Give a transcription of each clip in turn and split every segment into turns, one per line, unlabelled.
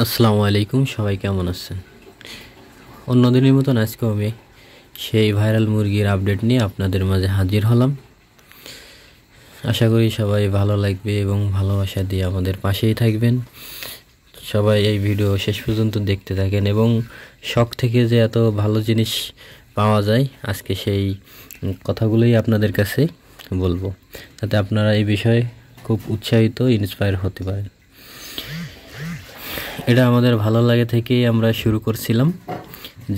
আসসালামু আলাইকুম, সবাই কেমন আছেন? অন্যদিনের মতন আজকেও আমি সেই ভাইরাল মুরগির আপডেট নিয়ে আপনাদের মাঝে হাজির হলাম। আশা করি সবাই ভালো লাগবে এবং ভালোবাসা দিয়ে আমাদের পাশেই থাকবেন। সবাই এই ভিডিও শেষ পর্যন্ত দেখতে থাকেন এবং শখ থেকে যে এত ভালো জিনিস পাওয়া যায়, আজকে সেই কথাগুলোই আপনাদের কাছে বলবো, যাতে আপনারা এই বিষয়ে খুব উৎসাহিত ইন্সপায়ার হতে পারেন। এটা আমাদের ভালো লাগে থেকেই আমরা শুরু করছিলাম,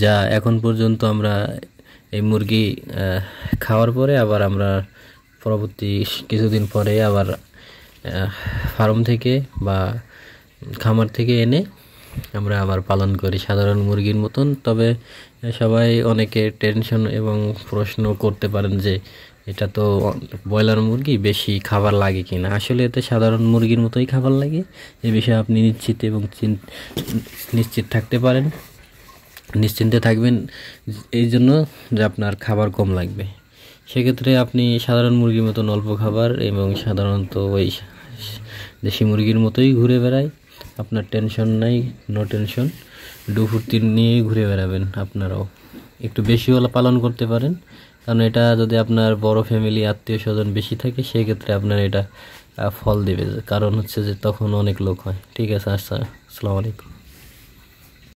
যা এখন পর্যন্ত আমরা এই মুরগি খাওয়ার পরে আবার আমরা পরবর্তী কিছুদিন পরে আবার ফার্ম থেকে বা খামার থেকে এনে আমরা আবার পালন করি সাধারণ মুরগির মতন। তবে সবাই অনেকে টেনশন এবং প্রশ্ন করতে পারেন যে এটা তো ব্রয়লার মুরগি, বেশি খাবার লাগে কিনা। আসলে এতে সাধারণ মুরগির মতোই খাবার লাগে, এ বিষয়ে আপনি নিশ্চিত এবং নিশ্চিত থাকতে পারেন, নিশ্চিন্তে থাকবেন এই জন্য যে আপনার খাবার কম লাগবে। সেক্ষেত্রে আপনি সাধারণ মুরগির মতন অল্প খাবার এবং সাধারণত ওই দেশি মুরগির মতোই ঘুরে বেড়ায়, আপনার টেনশন নাই, নো টেনশন, ফুর্তি নিয়েই ঘুরে বেড়াবেন। আপনারাও একটু বেশি হলে পালন করতে পারেন, কারণ এটা যদি আপনার বড় ফ্যামিলি আত্মীয় স্বজন বেশি থাকে সেক্ষেত্রে আপনার এটা ফল দেবে, কারণ হচ্ছে যে তখন অনেক লোক হয়। ঠিক আছে, আসসালামু আলাইকুম।